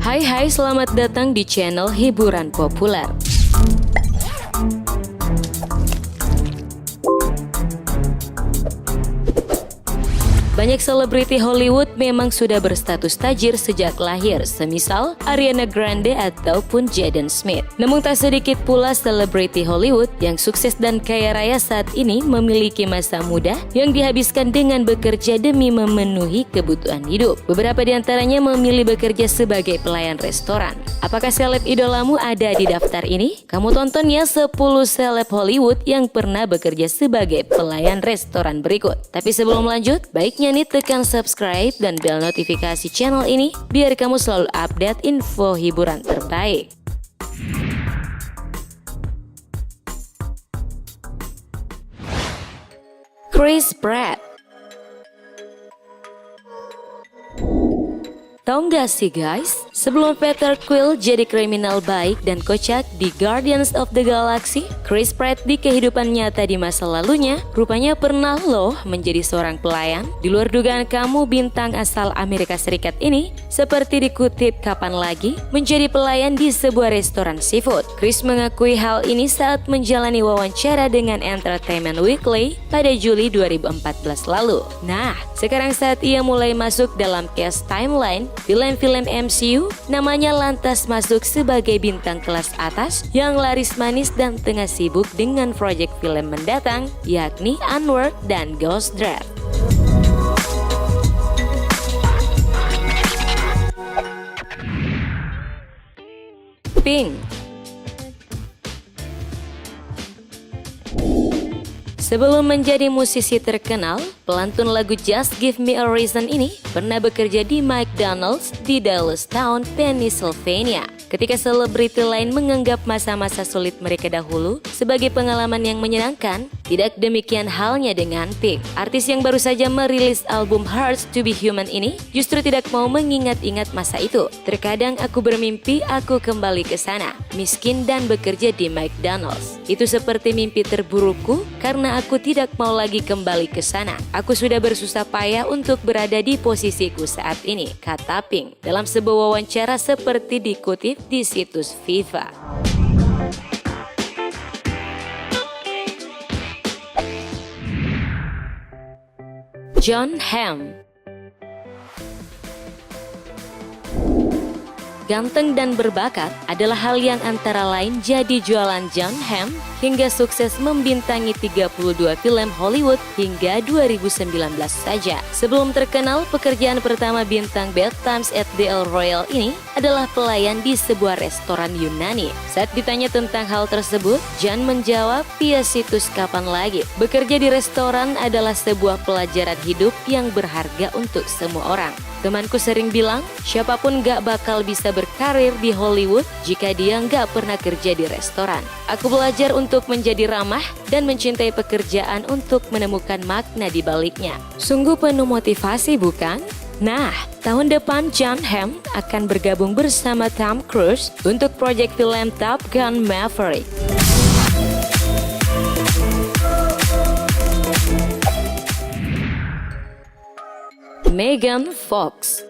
Hai, selamat datang di channel Hiburan Populer. Banyak selebriti Hollywood memang sudah berstatus tajir sejak lahir, semisal Ariana Grande ataupun Jaden Smith. Namun tak sedikit pula selebriti Hollywood yang sukses dan kaya raya saat ini memiliki masa muda yang dihabiskan dengan bekerja demi memenuhi kebutuhan hidup. Beberapa di antaranya memilih bekerja sebagai pelayan restoran. Apakah seleb idolamu ada di daftar ini? Kamu tonton ya 10 seleb Hollywood yang pernah bekerja sebagai pelayan restoran berikut. Tapi sebelum lanjut, baiknya nih tekan subscribe dan bel notifikasi channel ini biar kamu selalu update info hiburan terbaik. Chris Pratt. Tahu nggak sih guys, sebelum Peter Quill jadi kriminal baik dan kocak di Guardians of the Galaxy, Chris Pratt di kehidupan nyata di masa lalunya rupanya pernah loh menjadi seorang pelayan. Di luar dugaan kamu, bintang asal Amerika Serikat ini seperti dikutip kapan lagi menjadi pelayan di sebuah restoran seafood. Chris mengakui hal ini saat menjalani wawancara dengan Entertainment Weekly pada Juli 2014 lalu. Nah, sekarang saat ia mulai masuk dalam cast timeline film-film MCU, namanya lantas masuk sebagai bintang kelas atas yang laris manis dan tengah sibuk dengan proyek film mendatang, yakni Onward dan Ghost Draft. Pink. Sebelum menjadi musisi terkenal, pelantun lagu Just Give Me a Reason ini pernah bekerja di McDonald's di Dallastown, Pennsylvania. Ketika selebriti lain menganggap masa-masa sulit mereka dahulu sebagai pengalaman yang menyenangkan, tidak demikian halnya dengan Pink. Artis yang baru saja merilis album Hurts to Be Human ini justru tidak mau mengingat-ingat masa itu. Terkadang aku bermimpi aku kembali ke sana, miskin dan bekerja di McDonald's. Itu seperti mimpi terburukku karena aku tidak mau lagi kembali ke sana. Aku sudah bersusah payah untuk berada di posisiku saat ini, kata Pink dalam sebuah wawancara seperti dikutip di situs FIFA. Jon Hamm. Ganteng dan berbakat adalah hal yang antara lain jadi jualan Jon Hamm hingga sukses membintangi 32 film Hollywood hingga 2019 saja. Sebelum terkenal, pekerjaan pertama bintang Bad Times at the El Royale ini adalah pelayan di sebuah restoran Yunani. Saat ditanya tentang hal tersebut, Jon menjawab via situs Kapan Lagi. Bekerja di restoran adalah sebuah pelajaran hidup yang berharga untuk semua orang. Temanku sering bilang, siapapun gak bakal bisa berkarir di Hollywood jika dia gak pernah kerja di restoran. Aku belajar untuk menjadi ramah dan mencintai pekerjaan untuk menemukan makna di baliknya. Sungguh penuh motivasi, bukan? Nah, tahun depan Jon Hamm akan bergabung bersama Tom Cruise untuk proyek film Top Gun Maverick. Megan Fox.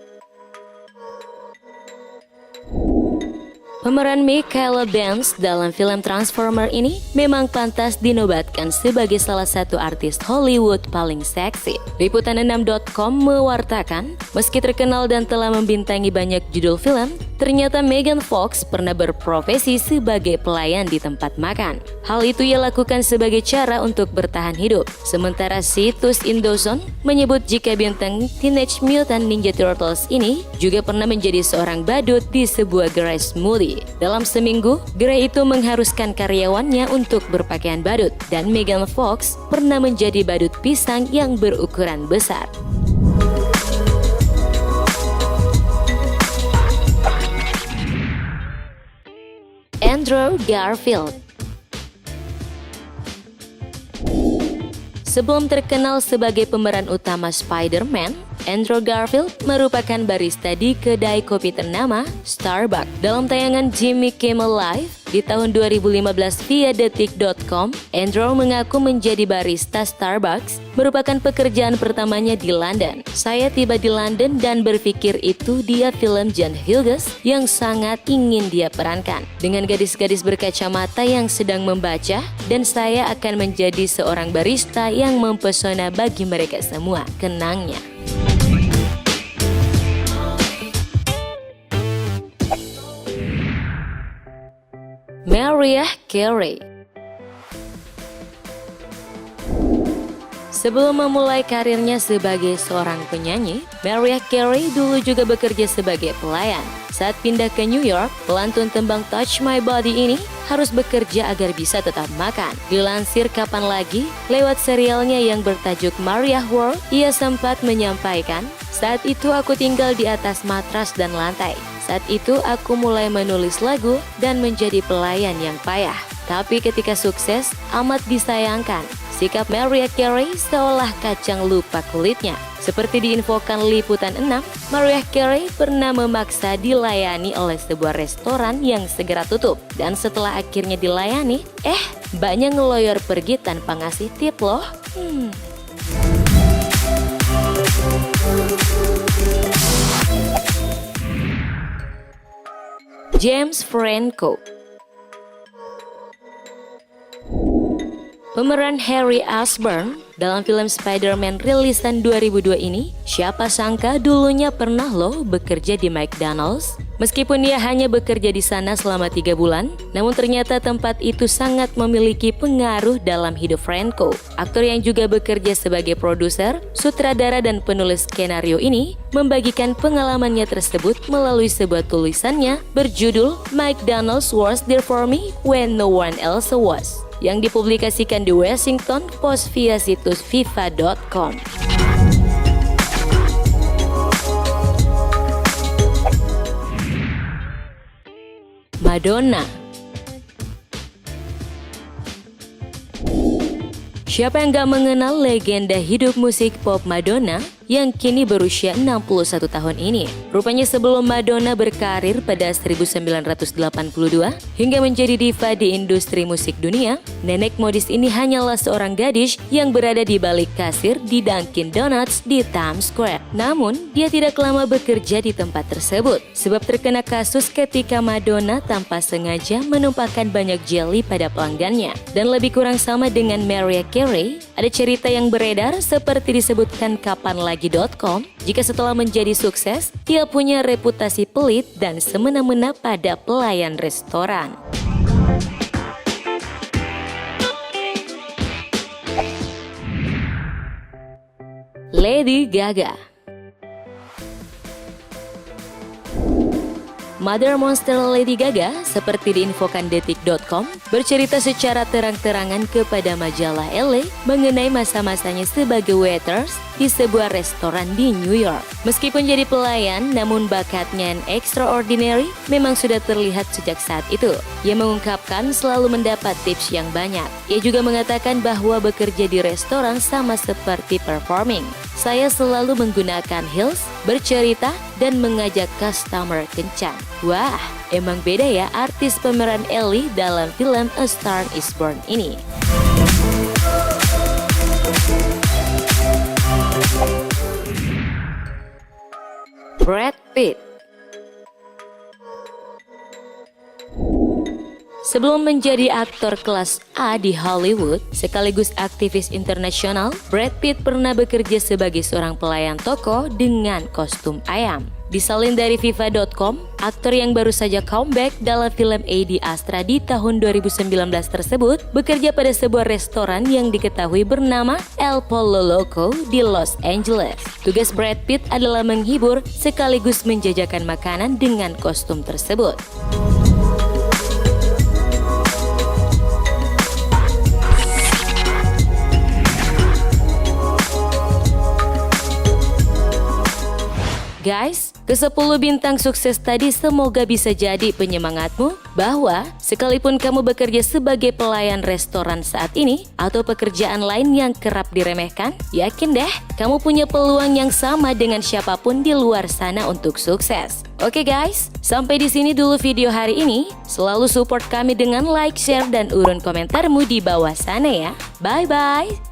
Pemeran Mikaela Benz dalam film Transformer ini memang pantas dinobatkan sebagai salah satu artis Hollywood paling seksi. Liputan6.com mewartakan, meski terkenal dan telah membintangi banyak judul film, ternyata Megan Fox pernah berprofesi sebagai pelayan di tempat makan. Hal itu ia lakukan sebagai cara untuk bertahan hidup. Sementara situs Indozone menyebut jika bintang Teenage Mutant Ninja Turtles ini juga pernah menjadi seorang badut di sebuah gerai smoothie. Dalam seminggu, gerai itu mengharuskan karyawannya untuk berpakaian badut dan Megan Fox pernah menjadi badut pisang yang berukuran besar. Andrew Garfield. Sebelum terkenal sebagai pemeran utama Spider-Man, Andrew Garfield merupakan barista di kedai kopi ternama Starbucks. Dalam tayangan Jimmy Kimmel Live di tahun 2015 via detik.com, Andrew mengaku menjadi barista Starbucks merupakan pekerjaan pertamanya di London. Saya tiba di London dan berpikir itu dia film John Hughes yang sangat ingin dia perankan. Dengan gadis-gadis berkacamata yang sedang membaca, dan saya akan menjadi seorang barista yang mempesona bagi mereka semua, kenangnya. Mariah Carey. Sebelum memulai karirnya sebagai seorang penyanyi, Mariah Carey dulu juga bekerja sebagai pelayan. Saat pindah ke New York, pelantun tembang Touch My Body ini harus bekerja agar bisa tetap makan. Dilansir Kapan Lagi, lewat serialnya yang bertajuk Mariah World, ia sempat menyampaikan, "Saat itu aku tinggal di atas matras dan lantai. Saat itu aku mulai menulis lagu dan menjadi pelayan yang payah. Tapi ketika sukses, amat disayangkan. Sikap Mariah Carey seolah kacang lupa kulitnya." Seperti diinfokan Liputan 6, Mariah Carey pernah memaksa dilayani oleh sebuah restoran yang segera tutup. Dan setelah akhirnya dilayani, mbaknya ngeloyor pergi tanpa ngasih tip loh. James Franco. Pemeran Harry Osborn dalam film Spider-Man rilisan 2002 ini, siapa sangka dulunya pernah loh bekerja di McDonald's. Meskipun dia hanya bekerja di sana selama 3 bulan, namun ternyata tempat itu sangat memiliki pengaruh dalam hidup Franco. Aktor yang juga bekerja sebagai produser, sutradara dan penulis skenario ini membagikan pengalamannya tersebut melalui sebuah tulisannya berjudul McDonald's Was There For Me When No One Else Was, yang dipublikasikan di Washington Post via situs FIFA.com. Madonna. Siapa yang gak mengenal legenda hidup musik pop Madonna yang kini berusia 61 tahun ini? Rupanya sebelum Madonna berkarir pada 1982 hingga menjadi diva di industri musik dunia, nenek modis ini hanyalah seorang gadis yang berada di balik kasir di Dunkin Donuts di Times Square. Namun, dia tidak lama bekerja di tempat tersebut sebab terkena kasus ketika Madonna tanpa sengaja menumpahkan banyak jelly pada pelanggannya. Dan lebih kurang sama dengan Mariah Carey, ada cerita yang beredar seperti disebutkan kapanlagi.com, jika setelah menjadi sukses, dia punya reputasi pelit dan semena-mena pada pelayan restoran. Lady Gaga. Mother Monster Lady Gaga, seperti diinfokan detik.com, bercerita secara terang-terangan kepada majalah Elle mengenai masa-masanya sebagai waiters di sebuah restoran di New York. Meskipun jadi pelayan, namun bakatnya yang extraordinary memang sudah terlihat sejak saat itu. Ia mengungkapkan selalu mendapat tips yang banyak. Ia juga mengatakan bahwa bekerja di restoran sama seperti performing. Saya selalu menggunakan heels, bercerita, dan mengajak customer kencang. Wah, emang beda ya artis pemeran Ellie dalam film A Star Is Born ini. Brad Pitt. Sebelum menjadi aktor kelas A di Hollywood, sekaligus aktivis internasional, Brad Pitt pernah bekerja sebagai seorang pelayan toko dengan kostum ayam. Disalin dari FIFA.com, aktor yang baru saja comeback dalam film Ad Astra di tahun 2019 tersebut bekerja pada sebuah restoran yang diketahui bernama El Pollo Loco di Los Angeles. Tugas Brad Pitt adalah menghibur sekaligus menjajakan makanan dengan kostum tersebut. guys, ke-10 bintang sukses tadi semoga bisa jadi penyemangatmu bahwa sekalipun kamu bekerja sebagai pelayan restoran saat ini atau pekerjaan lain yang kerap diremehkan, yakin deh kamu punya peluang yang sama dengan siapapun di luar sana untuk sukses. Oke guys, sampai di sini dulu video hari ini. Selalu support kami dengan like, share, dan urun komentarmu di bawah sana ya. Bye-bye!